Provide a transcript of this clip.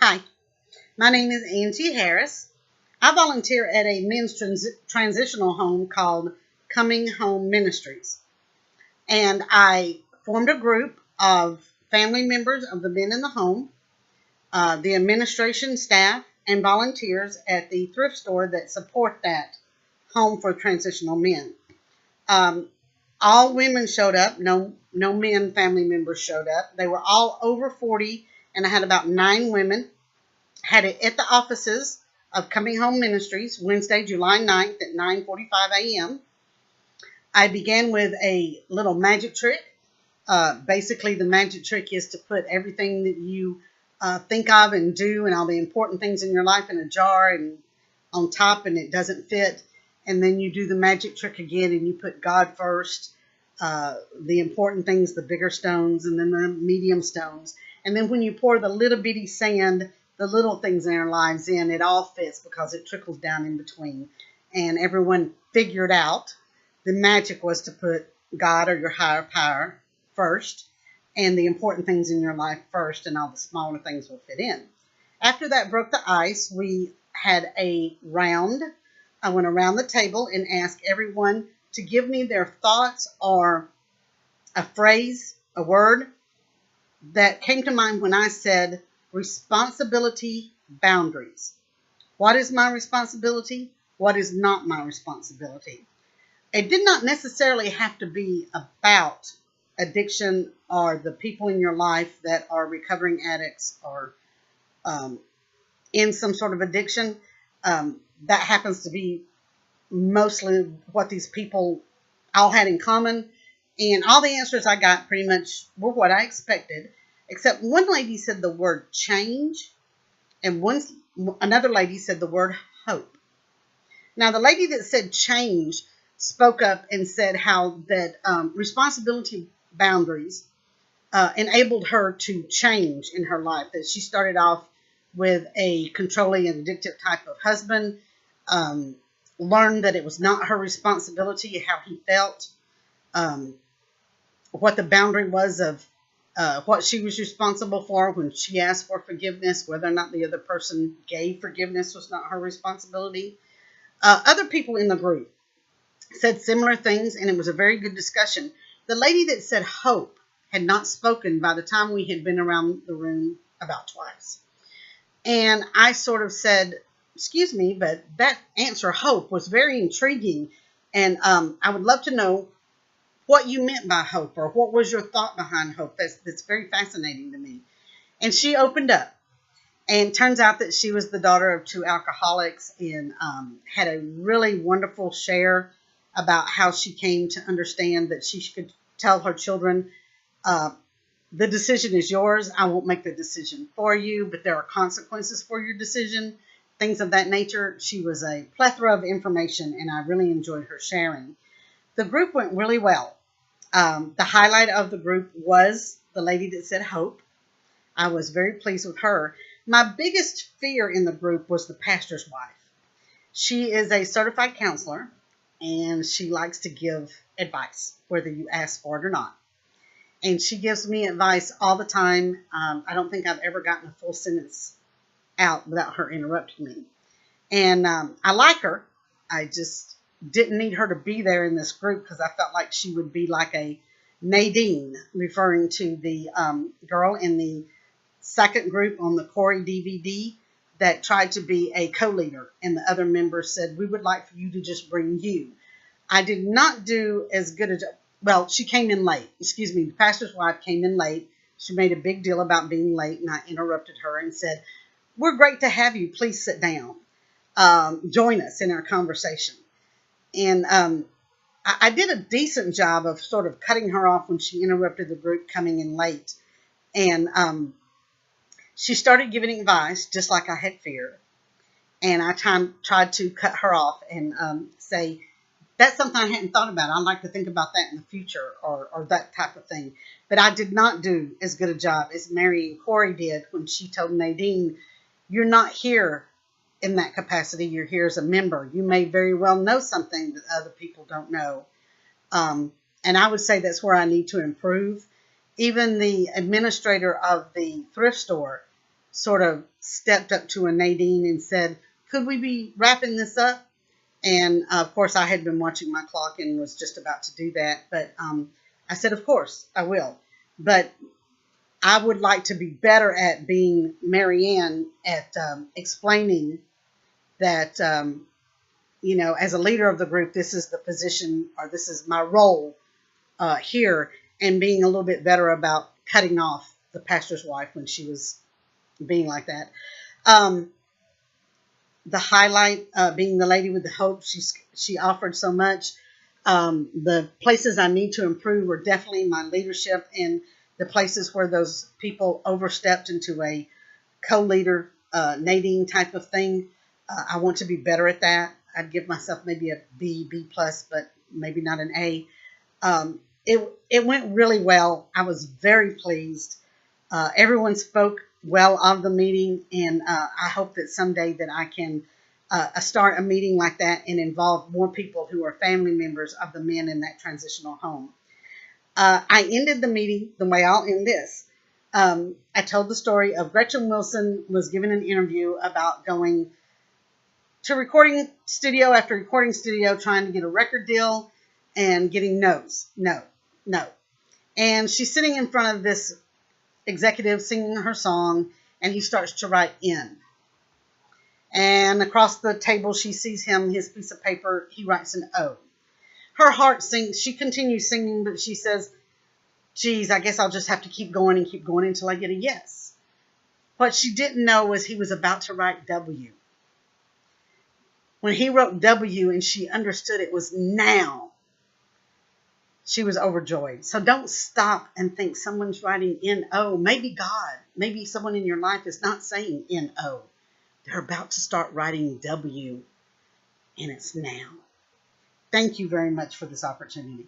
Hi, my name is Angie Harris. I volunteer at a men's transitional home called Coming Home Ministries. And I formed a group of family members of the men in the home, the administration staff, and volunteers at the thrift store that support that home for transitional men. Um, all women showed up. No men family members showed up. They were all over 40, and I had about 9 women. Had it at the offices of Coming Home Ministries Wednesday, July 9th at 9:45 a.m. I began with a little magic trick. Basically, the magic trick is to put everything that you think of and do and all the important things in your life in a jar and on top, and it doesn't fit. And then you do the magic trick again and you put God first, the important things, the bigger stones, and then the medium stones. And then when you pour the little bitty sand, the little things in our lives in, it all fits because it trickles down in between. And everyone figured out the magic was to put God or your higher power first and the important things in your life first, and all the smaller things will fit in. After that broke the ice, we had a round. I went around the table and asked everyone to give me their thoughts or a phrase, a word that came to mind when I said responsibility boundaries. What is my responsibility? What is not my responsibility? It did not necessarily have to be about addiction or the people in your life that are recovering addicts or in some sort of addiction. That happens to be mostly what these people all had in common. And all the answers I got pretty much were what I expected, except one lady said the word change, and another lady said the word hope. Now, the lady that said change spoke up and said how that responsibility boundaries enabled her to change in her life. That she started off with a controlling and addictive type of husband, learned that it was not her responsibility how he felt, what the boundary was of what she was responsible for when she asked for forgiveness. Whether or not the other person gave forgiveness was not her responsibility. Other people in the group said similar things, and it was a very good discussion. The lady that said hope had not spoken by the time we had been around the room about twice. And I sort of said, excuse me, but that answer, hope, was very intriguing. And I would love to know what you meant by hope, or what was your thought behind hope. That's very fascinating to me. And she opened up. And turns out that she was the daughter of 2 alcoholics, and had a really wonderful share about how she came to understand that she could tell her children, the decision is yours. I won't make the decision for you, but there are consequences for your decision, things of that nature. She was a plethora of information, and I really enjoyed her sharing. The group went really well. The highlight of the group was the lady that said hope. I was very pleased with her. My biggest fear in the group was the pastor's wife. She is a certified counselor, and she likes to give advice, whether you ask for it or not. And she gives me advice all the time. I don't think I've ever gotten a full sentence out without her interrupting me. And I like her. I just didn't need her to be there in this group because I felt like she would be like a Nadine, referring to the girl in the second group on the Corey DVD that tried to be a co-leader, and the other members said, we would like for you to just bring you. I did not do as good a job. Well, she came in late. Excuse me, the pastor's wife came in late. She made a big deal about being late, and I interrupted her and said, we're great to have you. Please sit down. Join us in our conversation. And I did a decent job of sort of cutting her off when she interrupted the group coming in late. And she started giving advice, just like I had feared. And I tried to cut her off and say, that's something I hadn't thought about. I'd like to think about that in the future, or that type of thing. But I did not do as good a job as Mary and Corey did when she told Nadine, you're not here in that capacity. You're here as a member. You may very well know something that other people don't know. And I would say that's where I need to improve. Even the administrator of the thrift store sort of stepped up to a Nadine and said, could we be wrapping this up? And of course, I had been watching my clock and was just about to do that. But I said, of course, I will. But I would like to be better at being Marianne at explaining that, as a leader of the group, this is the position or this is my role here, and being a little bit better about cutting off the pastor's wife when she was being like that. The highlight being the lady with the hope. She offered so much. The places I need to improve were definitely my leadership, and the places where those people overstepped into a co-leader, Nadine type of thing. I want to be better at that. I'd give myself maybe a B plus, but maybe not an A. It went really well. I was very pleased. Everyone spoke well of the meeting, and I hope that someday that I can start a meeting like that and involve more people who are family members of the men in that transitional home. I ended the meeting the way I'll end this. I told the story of Gretchen Wilson was given an interview about going to recording studio after recording studio, trying to get a record deal and getting no's. No. And she's sitting in front of this executive singing her song, and he starts to write in. And across the table, she sees him, his piece of paper, he writes an O. Her heart sinks. She continues singing, but she says, geez, I guess I'll just have to keep going until I get a yes. What she didn't know was he was about to write W. When he wrote W and she understood it was now, she was overjoyed. So don't stop and think someone's writing N-O. Maybe God, maybe someone in your life is not saying N-O. They're about to start writing W, and it's now. Thank you very much for this opportunity.